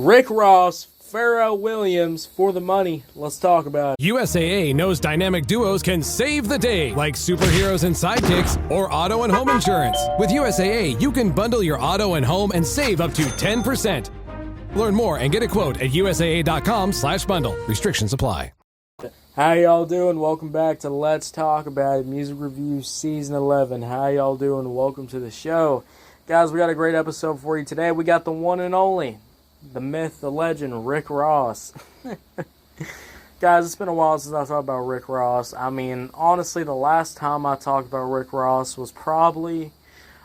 Rick Ross, Pharrell Williams, for the money. Let's talk about it. USAA knows dynamic duos can save the day, like superheroes and sidekicks or auto and home insurance. With USAA, you can bundle your auto and home and save up to 10%. Learn more and get a quote at usaa.com/bundle. Restrictions apply. How y'all doing? Welcome back to Let's Talk About It, Music Reviews Season 11. How y'all doing? Welcome to the show. Guys, we got a great episode for you today. We got the one and only, the myth, the legend, Rick Ross. Guys, it's been a while since I talked about Rick Ross. I mean, honestly, the last time I talked about Rick Ross was probably,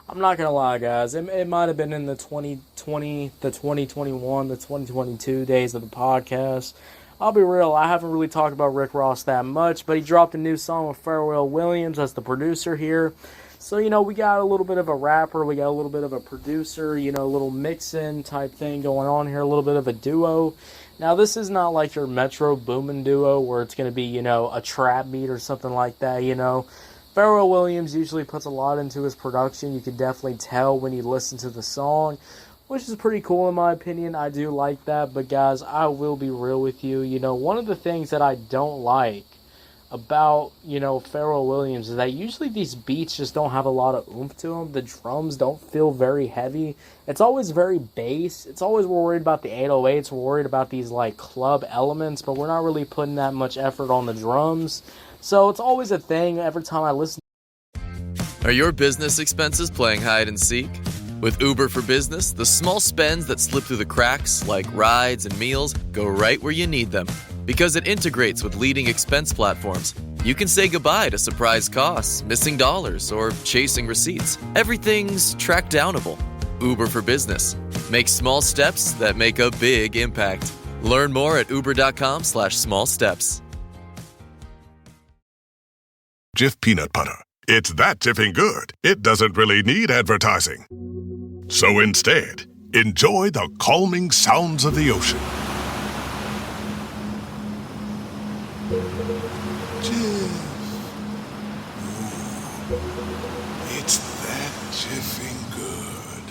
I'm not going to lie, guys, it might have been in the 2020, the 2021, the 2022 days of the podcast. I'll be real, I haven't really talked about Rick Ross that much, but he dropped a new song with Pharrell Williams as the producer here. So, we got a little bit of a rapper, we got a little bit of a producer, a little mix-in type thing going on here, a little bit of a duo. Now, this is not like your Metro Boomin duo where it's going to be, a trap beat or something like that, Pharrell Williams usually puts a lot into his production. You can definitely tell when you listen to the song, which is pretty cool in my opinion. I do like that, but guys, I will be real with you. One of the things that I don't like about, Pharrell Williams is that usually these beats just don't have a lot of oomph to them. The drums don't feel very heavy. It's always very bass. It's always we're worried about the 808s. We're worried about these, club elements, but we're not really putting that much effort on the drums. So it's always a thing every time I listen. Are your business expenses playing hide and seek? With Uber for Business, the small spends that slip through the cracks, like rides and meals, go right where you need them. Because it integrates with leading expense platforms, you can say goodbye to surprise costs, missing dollars, or chasing receipts. Everything's track-downable. Uber for Business. Make small steps that make a big impact. Learn more at uber.com/small steps. Jif peanut butter. It's that jiffing good, it doesn't really need advertising. So instead, enjoy the calming sounds of the ocean. Jif. Ooh, it's that jiffing good.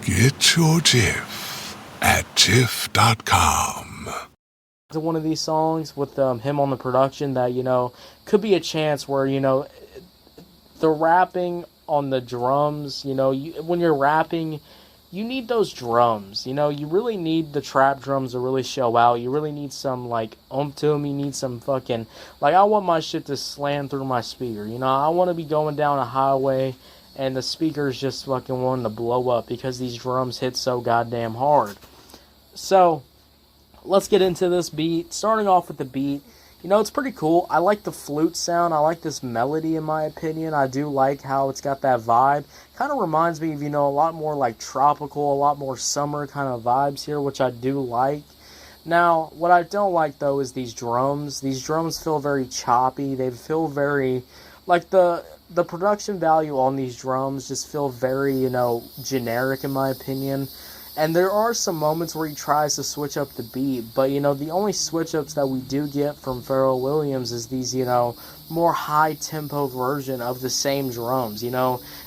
Get your Jif at jif.com. To one of these songs with him on the production that, could be a chance where, the rapping on the drums, when you're rapping, you need those drums, you really need the trap drums to really show out. You really need some, oomph to them. You need some fucking, I want my shit to slam through my speaker, I want to be going down a highway and the speaker's just fucking wanting to blow up because these drums hit so goddamn hard. So, let's get into this beat. Starting off with the beat, it's pretty cool. I like the flute sound. I like this melody, in my opinion. I do like how it's got that vibe. Kind of reminds me of, a lot more tropical, a lot more summer kind of vibes here, which I do like. Now, what I don't like, though, is these drums. These drums feel very choppy. They feel very, the production value on these drums just feel very, generic, in my opinion. And there are some moments where he tries to switch up the beat, but, the only switch-ups that we do get from Pharrell Williams is these, more high-tempo version of the same drums,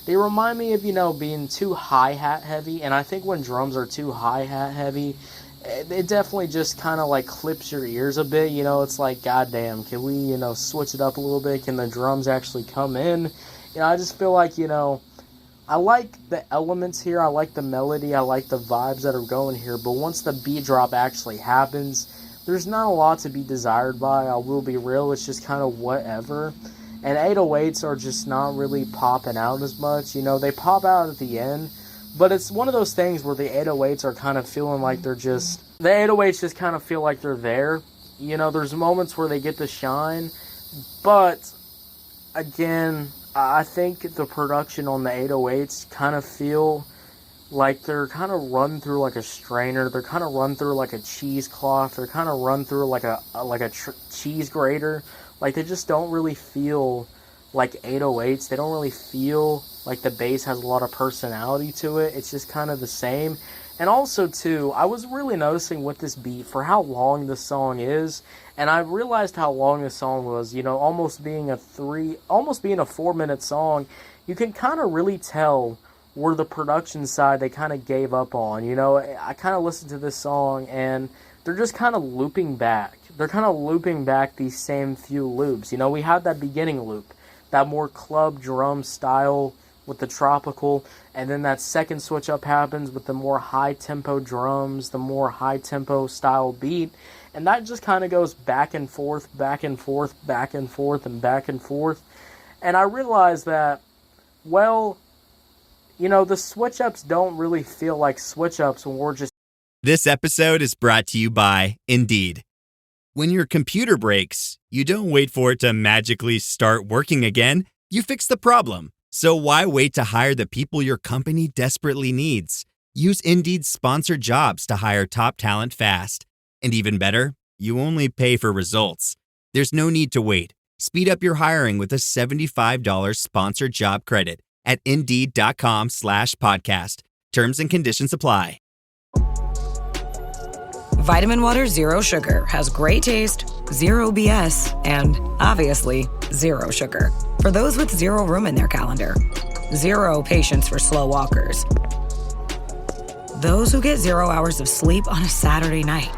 They remind me of, being too hi-hat heavy, and I think when drums are too hi-hat heavy, it definitely just kind of, clips your ears a bit, It's like, goddamn, can we, switch it up a little bit? Can the drums actually come in? I just feel like, I like the elements here, I like the melody, I like the vibes that are going here, but once the beat drop actually happens, there's not a lot to be desired by. I will be real, it's just kind of whatever. And 808s are just not really popping out as much, they pop out at the end, but it's one of those things where the 808s are kind of feeling like they're just, the 808s just kind of feel like they're there. There's moments where they get to shine, but again, I think the production on the 808s kind of feel like they're kind of run through a strainer. They're kind of run through a cheesecloth. They're kind of run through a cheese grater. They just don't really feel like 808s. They don't really feel like the bass has a lot of personality to it. It's just kind of the same. And also, too, I was really noticing with this beat for how long this song is, and I realized how long this song was, almost being a 4-minute song, you can kind of really tell where the production side they kind of gave up on. You know, I kind of listened to this song and they're just kind of looping back. They're kind of looping back these same few loops. You know, we had that beginning loop, that more club drum style with the tropical, and then that second switch up happens with the more high tempo drums, the more high tempo style beat, and that just kind of goes back and forth, back and forth, back and forth, and back and forth. And I realized that, well, you know, the switch ups don't really feel like switch ups when we're just. This episode is brought to you by Indeed. When your computer breaks, you don't wait for it to magically start working again. You fix the problem. So why wait to hire the people your company desperately needs? Use Indeed's sponsored jobs to hire top talent fast. And even better, you only pay for results. There's no need to wait. Speed up your hiring with a $75 sponsored job credit at Indeed.com/podcast. Terms and conditions apply. Vitamin Water Zero Sugar has great taste, zero BS, and obviously zero sugar. For those with zero room in their calendar, zero patience for slow walkers, those who get 0 hours of sleep on a Saturday night,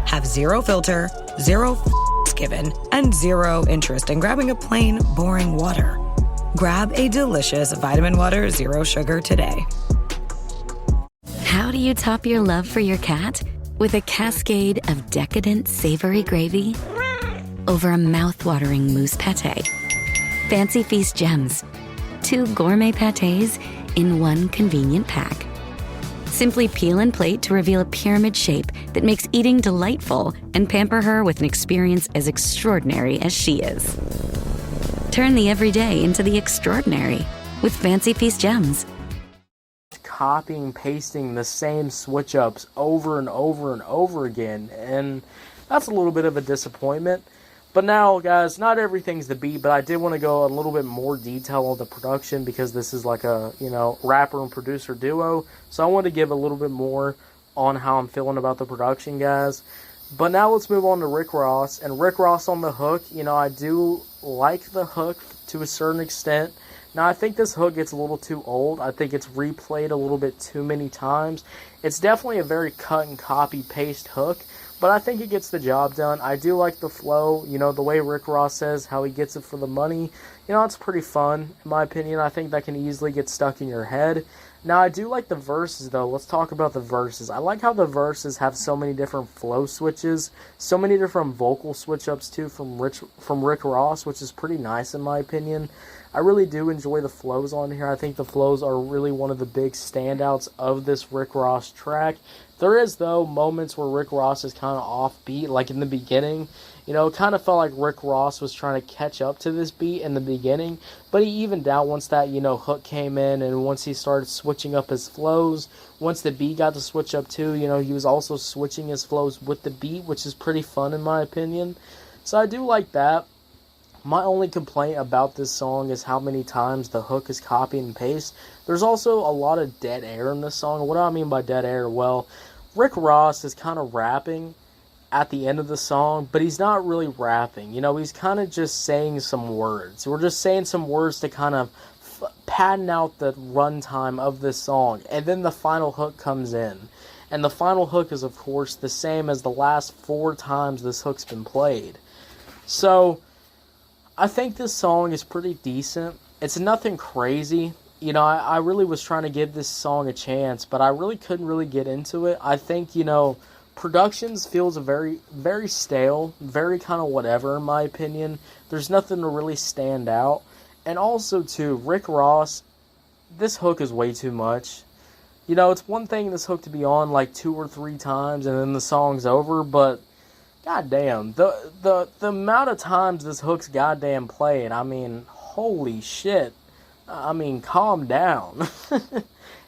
have zero filter, zero given, and zero interest in grabbing a plain, boring water. Grab a delicious Vitamin Water Zero Sugar today. How do you top your love for your cat? With a cascade of decadent savory gravy over a mouth-watering mousse pâté. Fancy Feast gems. 2 gourmet pâtés in one convenient pack. Simply peel and plate to reveal a pyramid shape that makes eating delightful and pamper her with an experience as extraordinary as she is. Turn the everyday into the extraordinary with Fancy Feast gems. Copying, pasting the same switch ups over and over and over again, and that's a little bit of a disappointment. But now, guys, not everything's the beat, but I did want to go a little bit more detail on the production because this is like a, you know, rapper and producer duo, so I want to give a little bit more on how I'm feeling about the production, guys. But now let's move on to Rick Ross, and Rick Ross on the hook. You know, I do like the hook to a certain extent. Now, I think this hook gets a little too old. I think it's replayed a little bit too many times. It's definitely a very cut and copy paste hook, but I think it gets the job done. I do like the flow, you know, the way Rick Ross says how he gets it for the money. You know, it's pretty fun, in my opinion. I think that can easily get stuck in your head. Now, I do like the verses, though. Let's talk about the verses. I like how the verses have so many different flow switches, so many different vocal switch-ups, too, from Rick Ross, which is pretty nice, in my opinion. I really do enjoy the flows on here. I think the flows are really one of the big standouts of this Rick Ross track. There is, though, moments where Rick Ross is kind of offbeat, like in the beginning. You know, it kind of felt like Rick Ross was trying to catch up to this beat in the beginning, but he evened out once that, you know, hook came in and once he started switching up his flows. Once the beat got to switch up too, you know, he was also switching his flows with the beat, which is pretty fun in my opinion. So I do like that. My only complaint about this song is how many times the hook is copy and paste. There's also a lot of dead air in this song. What do I mean by dead air? Well, Rick Ross is kind of rapping at the end of the song, but he's not really rapping. You know, he's kind of just saying some words. We're just saying some words to kind of pattern out the runtime of this song, and then the final hook comes in. And the final hook is, of course, the same as the last 4 times this hook's been played. So I think this song is pretty decent. It's nothing crazy. You know, I really was trying to give this song a chance, but I really couldn't really get into it. I think, you know, Productions feels very, very stale, very kind of whatever in my opinion. There's nothing to really stand out. And also, too, Rick Ross, this hook is way too much. You know, it's one thing this hook to be on like 2 or 3 times and then the song's over, but goddamn, the amount of times this hook's goddamn played, I mean, holy shit. I mean, calm down.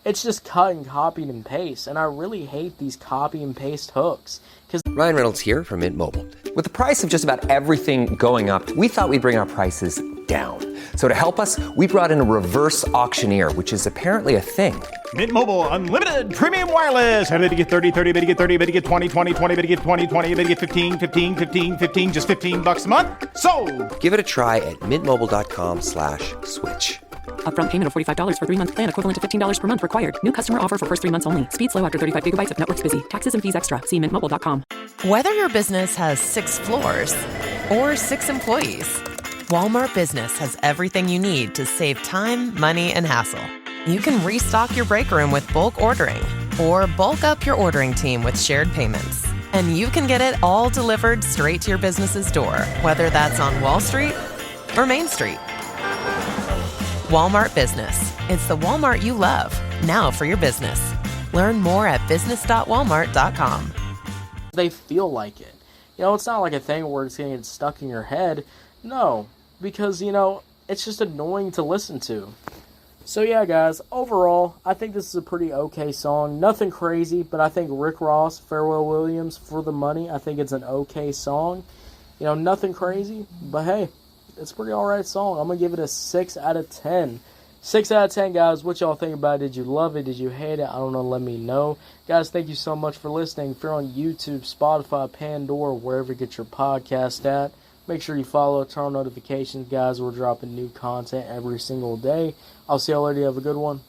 It's just cut and copied and paste, and I really hate these copy and paste hooks. Ryan Reynolds here from Mint Mobile. With the price of just about everything going up, we thought we'd bring our prices down. So to help us, we brought in a reverse auctioneer, which is apparently a thing. Mint Mobile Unlimited Premium Wireless. How to get 30, 30, bit to get 30, bit to get 20, 20, 20, bit to get 20, 20, bit to get 15, 15, 15, 15, just $15 a month? Sold! Give it a try at mintmobile.com/switch. Upfront payment of $45 for 3-month plan equivalent to $15 per month required. New customer offer for first 3 months only. Speed slow after 35 gigabytes if network's busy. Taxes and fees extra. See mintmobile.com. Whether your business has 6 floors or 6 employees, Walmart Business has everything you need to save time, money, and hassle. You can restock your break room with bulk ordering or bulk up your ordering team with shared payments. And you can get it all delivered straight to your business's door, whether that's on Wall Street or Main Street. Walmart Business. It's the Walmart you love, now for your business. Learn more at business.walmart.com. They feel like it. You know, it's not like a thing where it's going to get stuck in your head. No, because, you know, it's just annoying to listen to. So yeah, guys, overall, I think this is a pretty okay song. Nothing crazy, but I think Rick Ross, Pharrell Williams, For the Money, I think it's an okay song. You know, nothing crazy, but hey, it's a pretty alright song. I'm going to give it a 6 out of 10. 6 out of 10, guys. What y'all think about it? Did you love it? Did you hate it? I don't know. Let me know. Guys, thank you so much for listening. If you're on YouTube, Spotify, Pandora, wherever you get your podcast at, make sure you follow, turn on notifications, guys. We're dropping new content every single day. I'll see y'all later. Have a good one.